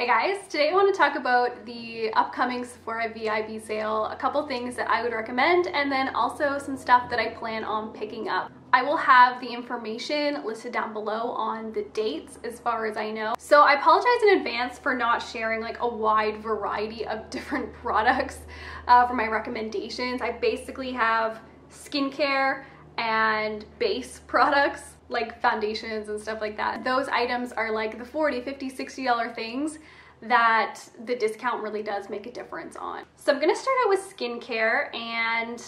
Hey guys, today I want to talk about the upcoming Sephora Vib sale, a couple things that I would recommend, and then also some stuff that I plan on picking up. I will have the information listed down below on the dates as far as I know. So I apologize in advance for not sharing like a wide variety of different products for my recommendations. I basically have skincare and base products like foundations and stuff like that. Those items are like the $40, $50, $60 things that the discount really does make a difference on. So I'm gonna start out with skincare, and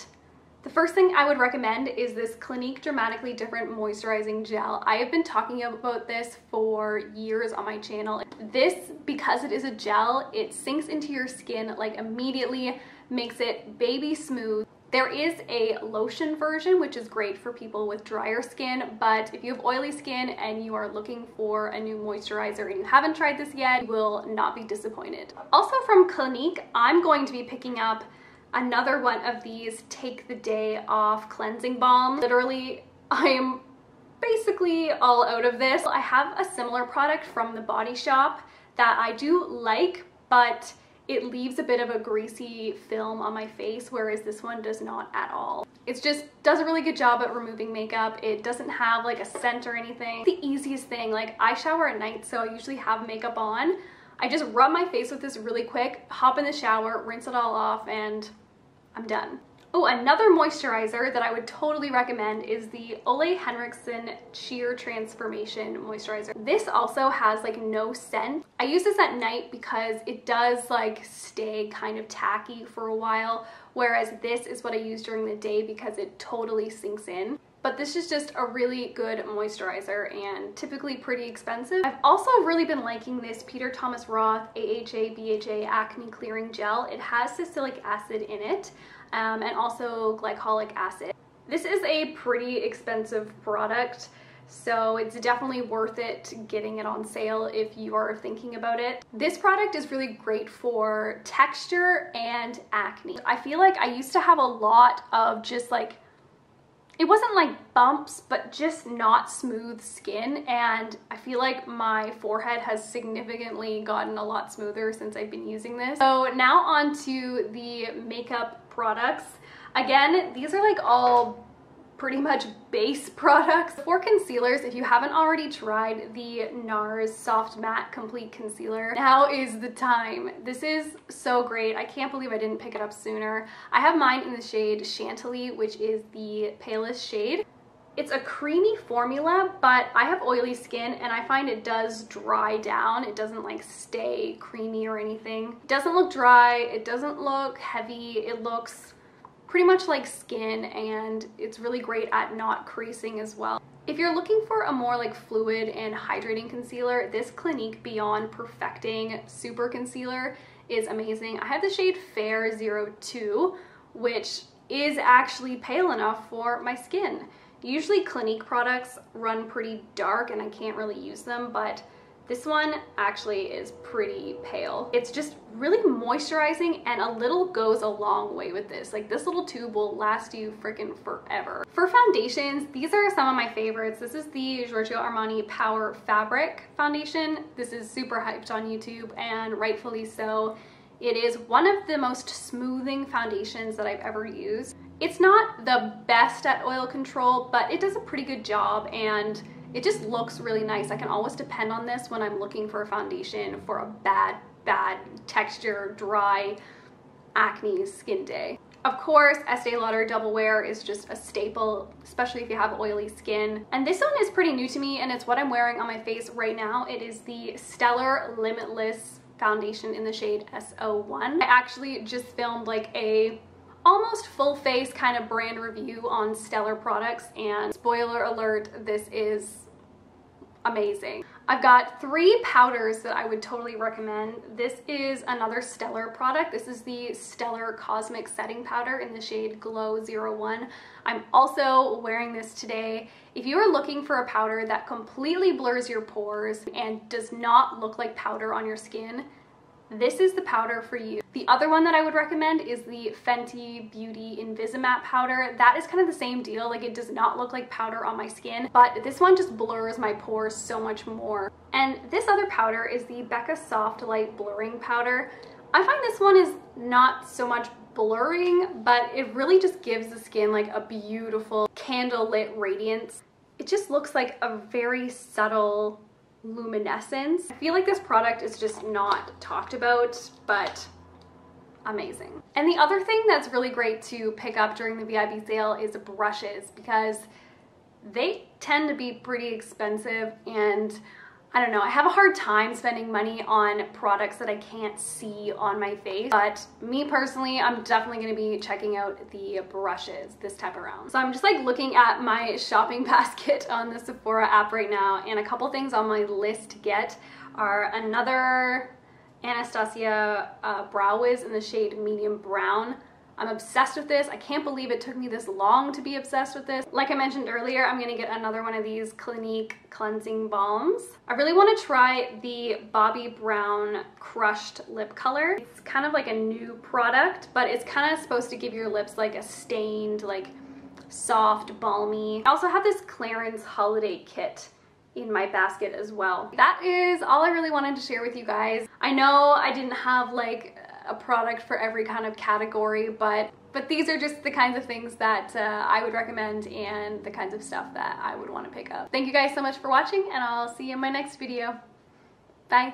the first thing I would recommend is this Clinique Dramatically Different Moisturizing Gel. I have been talking about this for years on my channel. This, because it is a gel, it sinks into your skin like immediately, makes it baby smooth. There is a lotion version, which is great for people with drier skin, but if you have oily skin and you are looking for a new moisturizer and you haven't tried this yet, you will not be disappointed. Also from Clinique, I'm going to be picking up another one of these Take the Day Off cleansing balm. Literally, I am basically all out of this. I have a similar product from The Body Shop that I do like, but it leaves a bit of a greasy film on my face, whereas this one does not at all. It just does a really good job at removing makeup. It doesn't have like a scent or anything. The easiest thing, like I shower at night, so I usually have makeup on. I just rub my face with this really quick, hop in the shower, rinse it all off, and I'm done. Oh, another moisturizer that I would totally recommend is the Ole Henriksen Sheer Transformation Moisturizer. This also has like no scent. I use this at night because it does like stay kind of tacky for a while, whereas this is what I use during the day because it totally sinks in. But this is just a really good moisturizer and typically pretty expensive. I've also really been liking this Peter Thomas Roth AHA BHA Acne Clearing Gel. It has salicylic acid in it and also glycolic acid. This is a pretty expensive product, so it's definitely worth it getting it on sale if you are thinking about it. This product is really great for texture and acne. I feel like I used to have a lot of just like, it wasn't like bumps, but just not smooth skin, and I feel like my forehead has significantly gotten a lot smoother since I've been using this. So now on to the makeup products. Again, these are like all pretty much base products. For concealers, if you haven't already tried the NARS Soft Matte Complete Concealer, now is the time. This is so great. I can't believe I didn't pick it up sooner. I have mine in the shade Chantilly, which is the palest shade. It's a creamy formula, but I have oily skin and I find it does dry down. It doesn't like stay creamy or anything. It doesn't look dry, it doesn't look heavy, it looks pretty much like skin, and it's really great at not creasing as well. If you're looking for a more like fluid and hydrating concealer, this Clinique Beyond Perfecting Super Concealer is amazing. I have the shade Fair 02, which is actually pale enough for my skin. Usually Clinique products run pretty dark and I can't really use them, but this one actually is pretty pale. It's just really moisturizing, and a little goes a long way with this. Like, this little tube will last you freaking forever. For foundations, these are some of my favorites. This is the Giorgio Armani Power Fabric Foundation. This is super hyped on YouTube, and rightfully so. It is one of the most smoothing foundations that I've ever used. It's not the best at oil control, but it does a pretty good job, and it just looks really nice. I can always depend on this when I'm looking for a foundation for a bad texture, dry, acne skin day. Of course, Estee Lauder Double Wear is just a staple, especially if you have oily skin. And this one is pretty new to me, and it's what I'm wearing on my face right now. It is the Stellar Limitless Foundation in the shade SO1. I actually just filmed like a almost full face kind of brand review on Stellar products, and spoiler alert, this is amazing. I've got 3 powders that I would totally recommend. This is another Stellar product. This is the Stellar Cosmic Setting Powder in the shade Glow 01. I'm also wearing this today. If you are looking for a powder that completely blurs your pores and does not look like powder on your skin, this is the powder for you. The other one that I would recommend is the Fenty Beauty Invisimatte powder. That is kind of the same deal. Like, it does not look like powder on my skin, but this one just blurs my pores so much more. And this other powder is the Becca Soft Light Blurring Powder. I find this one is not so much blurring, but it really just gives the skin like a beautiful candlelit radiance. It just looks like a very subtle luminescence. I feel like this product is just not talked about, but amazing. And the other thing that's really great to pick up during the VIB sale is brushes, because they tend to be pretty expensive, and I don't know, I have a hard time spending money on products that I can't see on my face. But me personally, I'm definitely gonna be checking out the brushes this time around. So I'm just like looking at my shopping basket on the Sephora app right now, and a couple things on my list to get are another Anastasia Brow Wiz in the shade Medium Brown. I'm obsessed with this. I can't believe it took me this long to be obsessed with this. Like I mentioned earlier, I'm gonna get another one of these Clinique cleansing balms. I really want to try the Bobbi Brown Crushed Lip Color. It's kind of like a new product, but it's kind of supposed to give your lips like a stained, like soft, balmy. I also have this Clarins Holiday Kit in my basket as well. That is all I really wanted to share with you guys. I know I didn't have like a product for every kind of category, but these are just the kinds of things that I would recommend, and the kinds of stuff that I would want to pick up. Thank you guys so much for watching, and I'll see you in my next video. Bye.